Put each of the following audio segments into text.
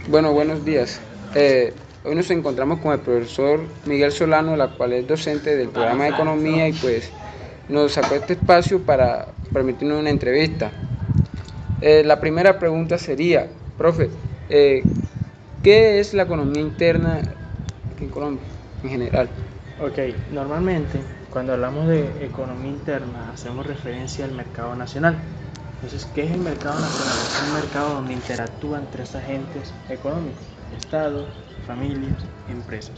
Bueno, buenos días. Hoy nos encontramos con el profesor Miguel Solano, la cual es docente del programa de Economía y pues nos sacó este espacio para permitirnos una entrevista. La primera pregunta sería, profe, eh, ¿qué es la economía interna aquí en Colombia en general? Ok, normalmente cuando hablamos de economía interna hacemos referencia al mercado nacional. Entonces, ¿qué es el mercado nacional? Es un mercado donde interactúan tres agentes económicos: Estado, familias, empresas.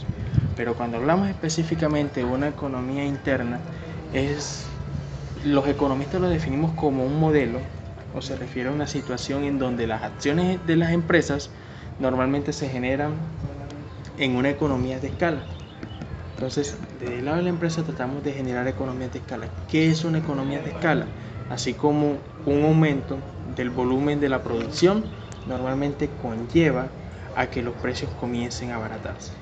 Pero cuando hablamos específicamente de una economía interna, los economistas lo definimos como un modelo, o se refiere a una situación en donde las acciones de las empresas normalmente se generan en una economía de escala. Entonces, desde el lado de la empresa tratamos de generar economías de escala. ¿Qué es una economía de escala? Así como un aumento del volumen de la producción normalmente conlleva a que los precios comiencen a abaratarse,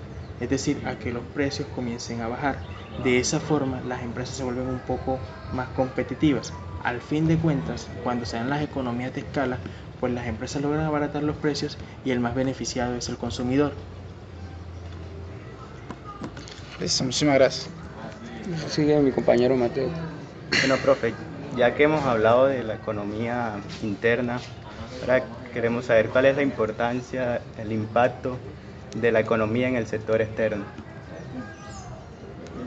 es decir, a que los precios comiencen a bajar. De esa forma, las empresas se vuelven un poco más competitivas. Al fin de cuentas, cuando se dan las economías de escala, pues las empresas logran abaratar los precios y el más beneficiado es el consumidor. Listo, muchísimas gracias. Sigue mi compañero Mateo. Bueno, profe, ya que hemos hablado de la economía interna, ahora queremos saber cuál es la importancia, el impacto de la economía en el sector externo.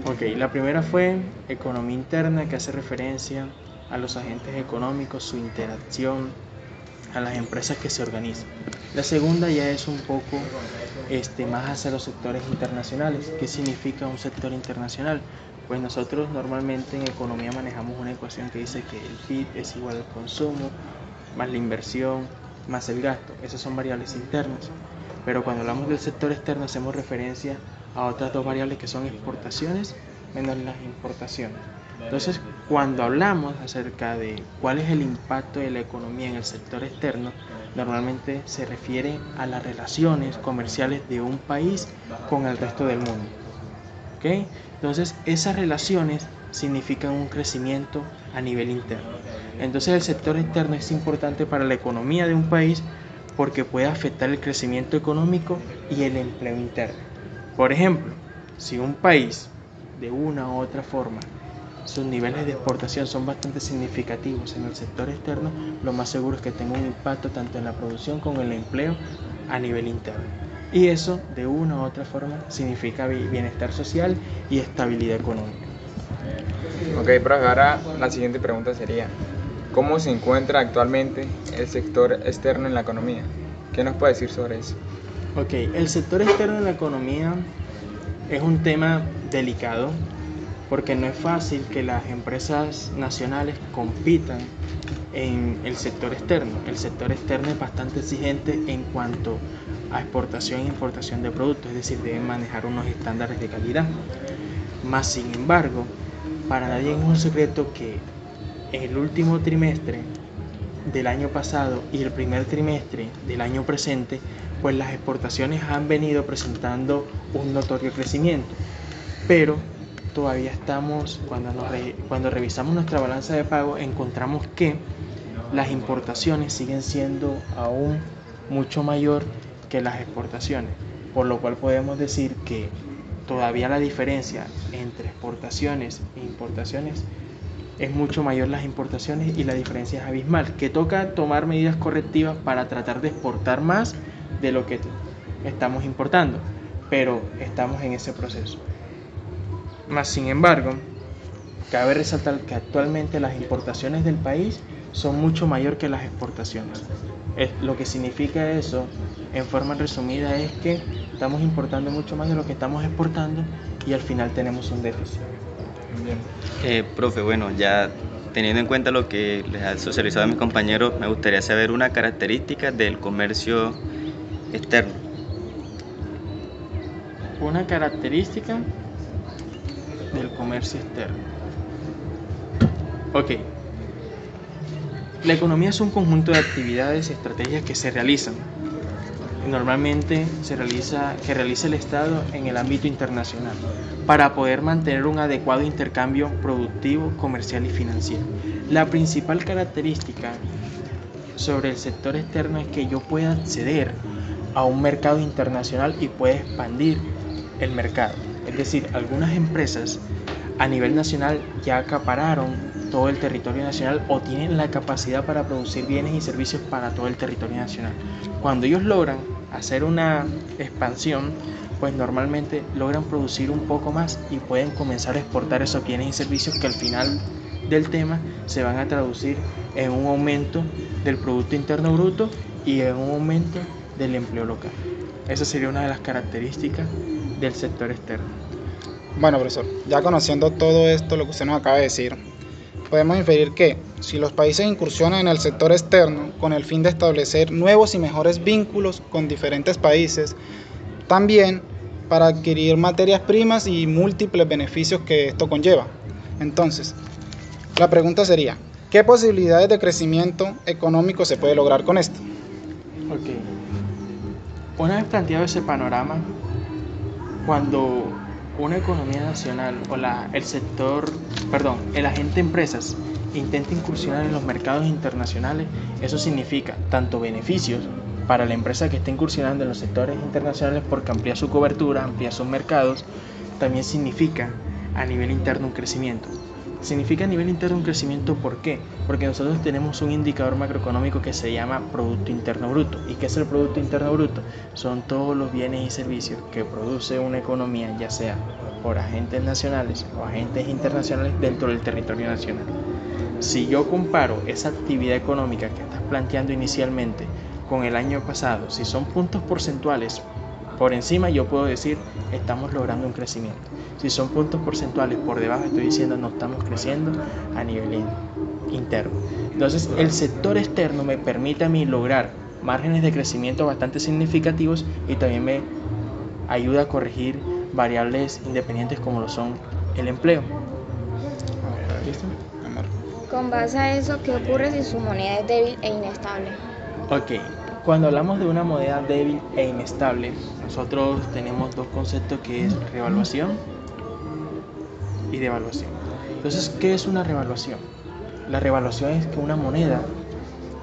Ok, la primera fue economía interna, que hace referencia a los agentes económicos, su interacción, a las empresas que se organizan. La segunda ya es un poco más hacia los sectores internacionales. ¿Qué significa un sector internacional? Pues nosotros normalmente en economía manejamos una ecuación que dice que el PIB es igual al consumo, más la inversión, más el gasto. Esas son variables internas. Pero cuando hablamos del sector externo hacemos referencia a otras dos variables que son exportaciones menos las importaciones. Entonces, cuando hablamos acerca de cuál es el impacto de la economía en el sector externo, normalmente se refiere a las relaciones comerciales de un país con el resto del mundo. ¿Okay? Entonces, esas relaciones significan un crecimiento a nivel interno. Entonces, el sector externo es importante para la economía de un país porque puede afectar el crecimiento económico y el empleo interno. Por ejemplo, si un país de una u otra forma sus niveles de exportación son bastante significativos en el sector externo, lo más seguro es que tenga un impacto tanto en la producción como en el empleo a nivel interno. Y eso, de una u otra forma, significa bienestar social y estabilidad económica. Ok, profe, ahora la siguiente pregunta sería, ¿cómo se encuentra actualmente el sector externo en la economía? ¿Qué nos puede decir sobre eso? Ok, el sector externo en la economía es un tema delicado porque no es fácil que las empresas nacionales compitan en el sector externo. El sector externo es bastante exigente en cuanto a exportación e importación de productos, es decir, deben manejar unos estándares de calidad. Más sin embargo, para nadie es un secreto que en el último trimestre del año pasado y el primer trimestre del año presente, pues las exportaciones han venido presentando un notorio crecimiento. Pero todavía estamos, cuando revisamos nuestra balanza de pago, encontramos que las importaciones siguen siendo aún mucho mayor que las exportaciones, por lo cual podemos decir que todavía la diferencia entre exportaciones e importaciones es mucho mayor las importaciones y la diferencia es abismal, que toca tomar medidas correctivas para tratar de exportar más de lo que estamos importando, pero estamos en ese proceso. Más sin embargo, cabe resaltar que actualmente las importaciones del país son mucho mayor que las exportaciones. Lo que significa eso, en forma resumida, es que estamos importando mucho más de lo que estamos exportando y al final tenemos un déficit. Bien. Profe, bueno, ya teniendo en cuenta lo que les ha socializado a mis compañeros, me gustaría saber una característica del comercio externo. Una característica del comercio externo. Ok. La economía es un conjunto de actividades y estrategias que se realizan. Normalmente que realiza el Estado en el ámbito internacional para poder mantener un adecuado intercambio productivo, comercial y financiero. La principal característica sobre el sector externo es que yo pueda acceder a un mercado internacional y pueda expandir el mercado. Es decir, algunas empresas a nivel nacional ya acapararon todo el territorio nacional o tienen la capacidad para producir bienes y servicios para todo el territorio nacional. Cuando ellos logran hacer una expansión, pues normalmente logran producir un poco más y pueden comenzar a exportar esos bienes y servicios que al final del tema se van a traducir en un aumento del Producto Interno Bruto y en un aumento del empleo local. Esa sería una de las características del sector externo. Bueno, profesor, ya conociendo todo esto, lo que usted nos acaba de decir, podemos inferir que si los países incursionan en el sector externo con el fin de establecer nuevos y mejores vínculos con diferentes países, también para adquirir materias primas y múltiples beneficios que esto conlleva. Entonces, la pregunta sería, ¿qué posibilidades de crecimiento económico se puede lograr con esto? Ok. Una vez planteado ese panorama, cuando una economía nacional o el agente empresas intenta incursionar en los mercados internacionales, eso significa tanto beneficios para la empresa que está incursionando en los sectores internacionales porque amplía su cobertura, amplía sus mercados, también significa a nivel interno un crecimiento. Significa a nivel interno un crecimiento, ¿por qué? Porque nosotros tenemos un indicador macroeconómico que se llama Producto Interno Bruto. ¿Y qué es el Producto Interno Bruto? Son todos los bienes y servicios que produce una economía, ya sea por agentes nacionales o agentes internacionales dentro del territorio nacional. Si yo comparo esa actividad económica que estás planteando inicialmente con el año pasado, si son puntos porcentuales por encima, yo puedo decir estamos logrando un crecimiento. Si son puntos porcentuales por debajo, estoy diciendo no estamos creciendo a nivel interno. Entonces, el sector externo me permite a mí lograr márgenes de crecimiento bastante significativos y también me ayuda a corregir variables independientes como lo son el empleo. ¿Listo? Con base a eso, ¿qué ocurre si su moneda es débil e inestable? Ok, cuando hablamos de una moneda débil e inestable, nosotros tenemos dos conceptos que es revaluación y devaluación. Entonces, ¿qué es una revaluación? La revaluación es que una moneda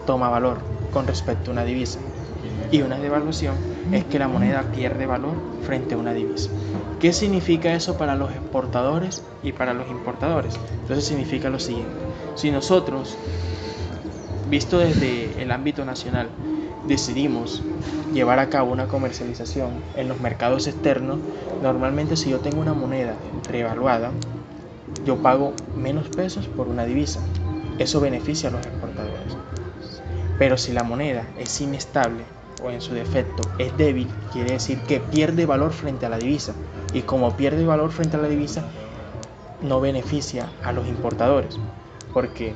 toma valor con respecto a una divisa. Y una devaluación es que la moneda pierde valor frente a una divisa. ¿Qué significa eso para los exportadores y para los importadores? Entonces significa lo siguiente. Si nosotros, visto desde el ámbito nacional, decidimos llevar a cabo una comercialización en los mercados externos, normalmente si yo tengo una moneda revaluada, yo pago menos pesos por una divisa. Eso beneficia a los exportadores. Pero si la moneda es inestable o en su defecto es débil, quiere decir que pierde valor frente a la divisa. Y como pierde valor frente a la divisa, no beneficia a los importadores. Porque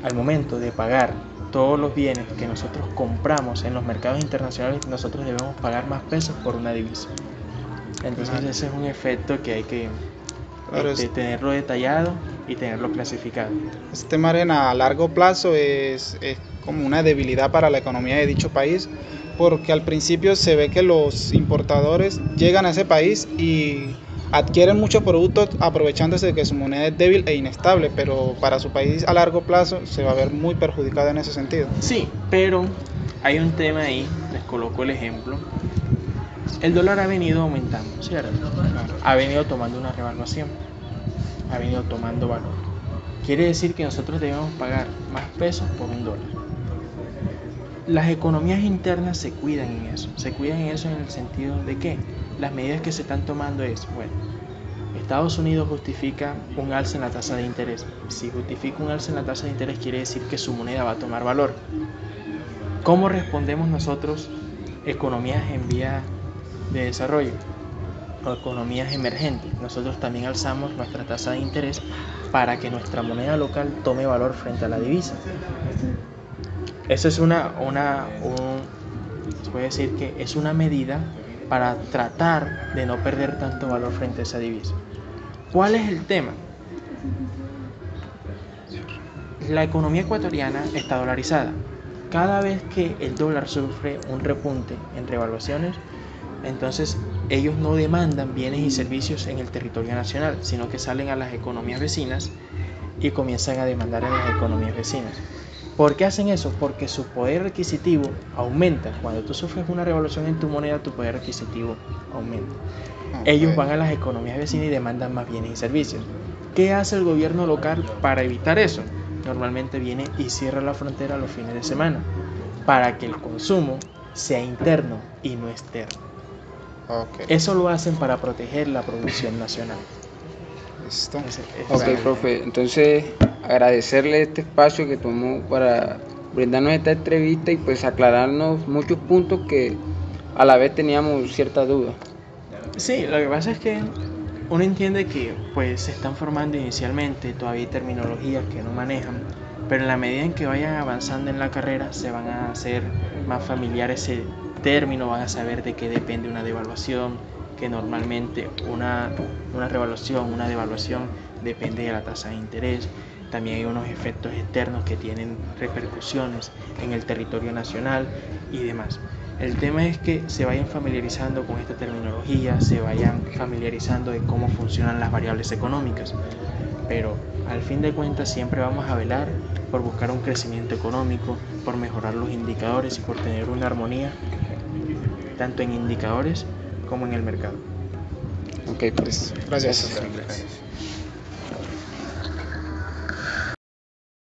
al momento de pagar todos los bienes que nosotros compramos en los mercados internacionales, nosotros debemos pagar más pesos por una divisa. Entonces ese es un efecto que hay que tenerlo detallado y tenerlo clasificado. Este margen a largo plazo es como una debilidad para la economía de dicho país, porque al principio se ve que los importadores llegan a ese país y adquieren muchos productos aprovechándose de que su moneda es débil e inestable, pero para su país a largo plazo se va a ver muy perjudicada en ese sentido. Sí, pero hay un tema ahí, les coloco el ejemplo. El dólar ha venido aumentando, ¿cierto? Ha venido tomando una revaluación, ha venido tomando valor. Quiere decir que nosotros debemos pagar más pesos por un dólar. Las economías internas se cuidan en eso en el sentido de que las medidas que se están tomando es, bueno, Estados Unidos justifica un alza en la tasa de interés. Si justifica un alza en la tasa de interés, quiere decir que su moneda va a tomar valor. ¿Cómo respondemos nosotros, economías en vía de desarrollo o economías emergentes? Nosotros también alzamos nuestra tasa de interés para que nuestra moneda local tome valor frente a la divisa. Esa es se puede decir que es una medida para tratar de no perder tanto valor frente a esa divisa. ¿Cuál es el tema? La economía ecuatoriana está dolarizada. Cada vez que el dólar sufre un repunte en revaluaciones, entonces ellos no demandan bienes y servicios en el territorio nacional, sino que salen a las economías vecinas y comienzan a demandar en las economías vecinas. ¿Por qué hacen eso? Porque su poder adquisitivo aumenta. Cuando tú sufres una revaluación en tu moneda, tu poder adquisitivo aumenta. Ellos van a las economías vecinas y demandan más bienes y servicios. ¿Qué hace el gobierno local para evitar eso? Normalmente viene y cierra la frontera los fines de semana para que el consumo sea interno y no externo. Eso lo hacen para proteger la producción nacional. Listo. Ok, profe, entonces agradecerle este espacio que tomó para brindarnos esta entrevista y pues aclararnos muchos puntos que a la vez teníamos cierta duda. Sí, lo que pasa es que uno entiende que pues se están formando inicialmente, todavía hay terminologías que no manejan, pero en la medida en que vayan avanzando en la carrera se van a hacer más familiar ese término, van a saber de qué depende una devaluación, que normalmente una revaluación, una devaluación depende de la tasa de interés. También hay unos efectos externos que tienen repercusiones en el territorio nacional y demás. El tema es que se vayan familiarizando con esta terminología, se vayan familiarizando de cómo funcionan las variables económicas, pero al fin de cuentas siempre vamos a velar por buscar un crecimiento económico, por mejorar los indicadores y por tener una armonía tanto en indicadores como en el mercado. Ok, pues Gracias. Gracias.